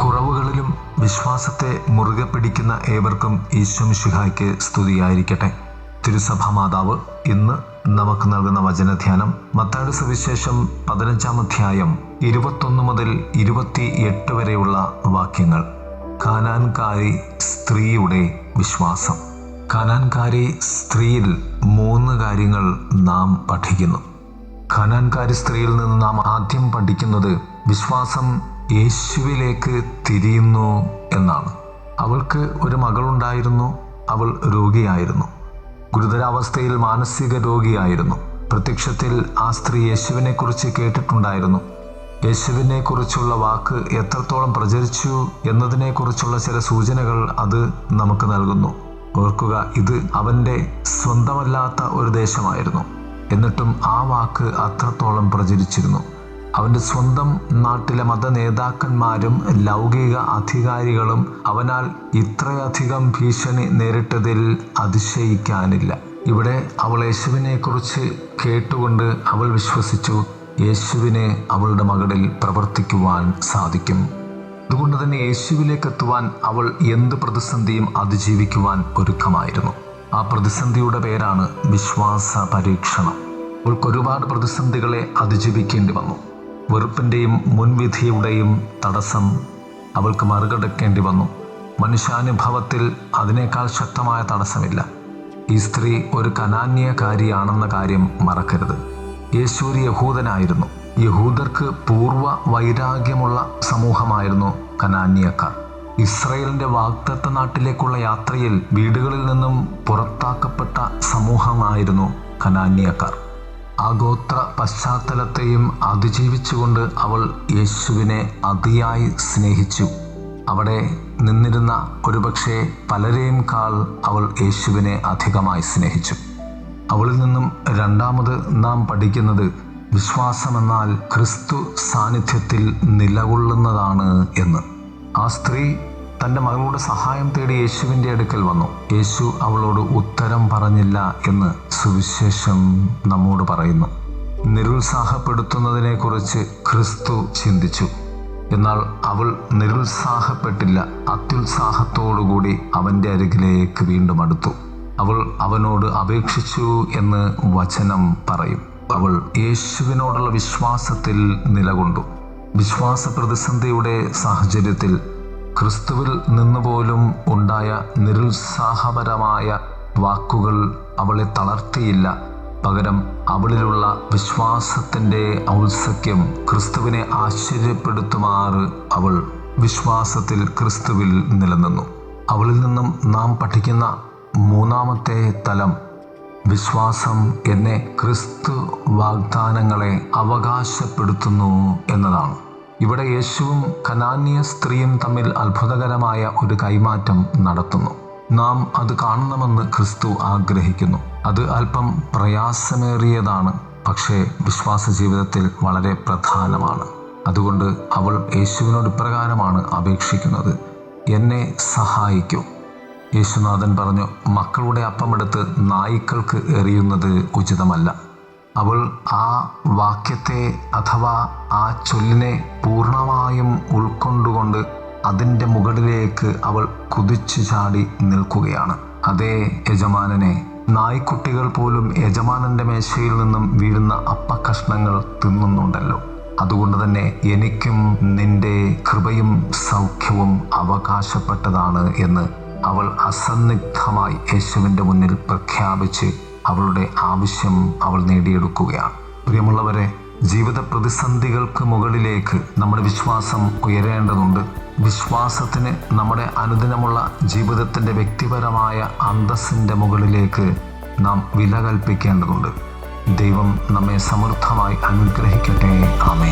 കുറവുകളിലും വിശ്വാസത്തെ മുറുകെ പിടിക്കുന്ന ഏവർക്കും ഈശോ മിശിഹായ്ക്ക് സ്തുതിയായിരിക്കട്ടെ. തിരുസഭാ മാതാവ് ഇന്ന് നമുക്ക് നൽകുന്ന വചനധ്യാനം മത്തായിയുടെ സുവിശേഷം 15-ാം അധ്യായം 21 മുതൽ 28 വരെയുള്ള വാക്യങ്ങൾ. കാനാൻകാരി സ്ത്രീയുടെ വിശ്വാസം. കാനാൻകാരി സ്ത്രീയിൽ 3 കാര്യങ്ങൾ നാം പഠിക്കുന്നു. കാനാൻകാരി സ്ത്രീയിൽ നിന്ന് നാം ആദ്യം പഠിക്കുന്നത് വിശ്വാസം യേശുവിലേക്ക് തിരിയുന്നു എന്നാണ്. അവൾക്ക് ഒരു മകളുണ്ടായിരുന്നു. അവൾ രോഗിയായിരുന്നു, ഗുരുതരാവസ്ഥയിൽ മാനസിക രോഗിയായിരുന്നു. പ്രത്യക്ഷത്തിൽ ആ സ്ത്രീ യേശുവിനെക്കുറിച്ച് കേട്ടിട്ടുണ്ടായിരുന്നു. യേശുവിനെക്കുറിച്ചുള്ള വാക്ക് എത്രത്തോളം പ്രചരിച്ചു എന്നതിനെക്കുറിച്ചുള്ള ചില സൂചനകൾ അത് നമുക്ക് നൽകുന്നു. ഓർക്കുക, ഇത് അവൻ്റെ സ്വന്തമല്ലാത്ത ഒരു ദേശമായിരുന്നു. എന്നിട്ടും ആ വാക്ക് അത്രത്തോളം പ്രചരിച്ചിരുന്നു. അവൻ്റെ സ്വന്തം നാട്ടിലെ മത നേതാക്കന്മാരും ലൗകിക അധികാരികളും അവനാൽ ഇത്രയധികം ഭീഷണി നേരിട്ടതിൽ അതിശയിക്കാനില്ല. ഇവിടെ അവൾ യേശുവിനെക്കുറിച്ച് കേട്ടുകൊണ്ട് അവൾ വിശ്വസിച്ചു യേശുവിനെ അവളുടെ മകളിൽ പ്രവർത്തിക്കുവാൻ സാധിക്കും. അതുകൊണ്ട് തന്നെ യേശുവിലേക്ക് എത്തുവാൻ അവൾ എന്ത് പ്രതിസന്ധിയും അതിജീവിക്കുവാൻ ഒരുക്കമായിരുന്നു. ആ പ്രതിസന്ധിയുടെ പേരാണ് വിശ്വാസ പരീക്ഷണം. അവൾക്ക് ഒരുപാട് പ്രതിസന്ധികളെ അതിജീവിക്കേണ്ടി വന്നു. വെറുപ്പിൻ്റെയും മുൻവിധിയുടെയും തടസ്സം അവൾക്ക് മറികടക്കേണ്ടി വന്നു. മനുഷ്യാനുഭവത്തിൽ അതിനേക്കാൾ ശക്തമായ തടസ്സമില്ല. ഈ സ്ത്രീ ഒരു കനാന്യകാരിയാണെന്ന കാര്യം മറക്കരുത്. യേശു ഒരു യഹൂദനായിരുന്നു. യഹൂദർക്ക് പൂർവ്വ വൈരാഗ്യമുള്ള സമൂഹമായിരുന്നു കനാന്യക്കാർ. ഇസ്രായേലിൻ്റെ വാഗ്ദത്ത നാട്ടിലേക്കുള്ള യാത്രയിൽ വീടുകളിൽ നിന്നും പുറത്താക്കപ്പെട്ട സമൂഹമായിരുന്നു കനാന്യക്കാർ. ആ ഗോത്ര പശ്ചാത്തലത്തെയും അതിജീവിച്ചുകൊണ്ട് അവൾ യേശുവിനെ അതിയായി സ്നേഹിച്ചു. അവിടെ നിന്നിരുന്ന ഒരുപക്ഷെ പലരെയും കാൾ അവൾ യേശുവിനെ അധികമായി സ്നേഹിച്ചു. അവളിൽ നിന്നും രണ്ടാമത് നാം പഠിക്കുന്നത് വിശ്വാസമെന്നാൽ ക്രിസ്തു സാന്നിധ്യത്തിൽ നിലകൊള്ളുന്നതാണ് എന്ന്. ആ സ്ത്രീ തൻ്റെ മകളുടെ സഹായം തേടി യേശുവിൻ്റെ അടുക്കൽ വന്നു. യേശു അവളോട് ഉത്തരം പറഞ്ഞില്ല എന്ന് സുവിശേഷം നമ്മോട് പറയുന്നു. നിരുത്സാഹപ്പെടുത്തുന്നതിനെക്കുറിച്ച് ക്രിസ്തു ചിന്തിച്ചു. എന്നാൽ അവൾ നിരുത്സാഹപ്പെട്ടില്ല. അത്യുത്സാഹത്തോടുകൂടി അവൻ്റെ അരികിലേക്ക് വീണ്ടും അടുത്തു. അവൾ അവനോട് അപേക്ഷിച്ചു എന്ന് വചനം പറയും. അവൾ യേശുവിനോടുള്ള വിശ്വാസത്തിൽ നിലകൊണ്ടു. വിശ്വാസ പ്രതിസന്ധിയുടെ സാഹചര്യത്തിൽ ക്രിസ്തുവിൽ നിന്നുപോലും ഉണ്ടായ നിരുത്സാഹപരമായ വാക്കുകൾ അവളെ തളർത്തിയില്ല. പകരം അവളിലുള്ള വിശ്വാസത്തിൻ്റെ ഔത്സുക്യം ക്രിസ്തുവിനെ ആശ്ചര്യപ്പെടുത്തുമാറ് അവൾ വിശ്വാസത്തിൽ ക്രിസ്തുവിൽ നിലനിന്നു. അവളിൽ നിന്നും നാം പഠിക്കുന്ന മൂന്നാമത്തെ തലം വിശ്വാസം എന്നെ ക്രിസ്തു വാഗ്ദാനങ്ങളെ അവകാശപ്പെടുത്തുന്നു എന്നതാണ്. ഇവിടെ യേശുവും കനാന്യ സ്ത്രീയും തമ്മിൽ അത്ഭുതകരമായ ഒരു കൈമാറ്റം നടത്തുന്നു. നാം അത് കാണണമെന്ന് ക്രിസ്തു ആഗ്രഹിക്കുന്നു. അത് അല്പം പ്രയാസമേറിയതാണ്, പക്ഷേ വിശ്വാസ ജീവിതത്തിൽ വളരെ പ്രധാനമാണ്. അതുകൊണ്ട് അവൾ യേശുവിനോട് ഇപ്രകാരമാണ് അപേക്ഷിക്കുന്നത്: എന്നെ സഹായിക്കൂ. യേശുനാഥൻ പറഞ്ഞു, മക്കളുടെ അപ്പമെടുത്ത് നായ്ക്കൾക്ക് എറിയുന്നത് ഉചിതമല്ല. അവൾ ആ വാക്യത്തെ അഥവാ ആ ചൊല്ലിനെ പൂർണ്ണമായും ഉൾക്കൊണ്ടുകൊണ്ട് അതിൻ്റെ മുകളിലേക്ക് അവൾ കുതിച്ചു ചാടി നിൽക്കുകയാണ്. അതേ യജമാനനെ, നായ്ക്കുട്ടികൾ പോലും യജമാനൻ്റെ മേശയിൽ നിന്നും വീഴുന്ന അപ്പക്കഷ്ണങ്ങൾ തിന്നുന്നുണ്ടല്ലോ. അതുകൊണ്ട് തന്നെ എനിക്കും നിന്റെ കൃപയും സൗഖ്യവും അവകാശപ്പെട്ടതാണ് എന്ന് അവൾ അസന്നിഗ്ധമായി യേശുവിൻ്റെ മുന്നിൽ പ്രഖ്യാപിച്ച് അവളുടെ ആവശ്യം അവൾ നേടിയെടുക്കുകയാണ്. പ്രിയമുള്ളവരെ, ജീവിത പ്രതിസന്ധികൾക്ക് മുകളിലേക്ക് നമ്മുടെ വിശ്വാസം ഉയരേണ്ടതുണ്ട്. വിശ്വാസത്തിന് നമ്മുടെ അനുദിനമുള്ള ജീവിതത്തിൻ്റെ വ്യക്തിപരമായ അന്തസ്സിൻ്റെ മുകളിലേക്ക് നാം വില കൽപ്പിക്കേണ്ടതുണ്ട്. ദൈവം നമ്മെ സമൃദ്ധമായി അനുഗ്രഹിക്കട്ടെ. ആമേൻ.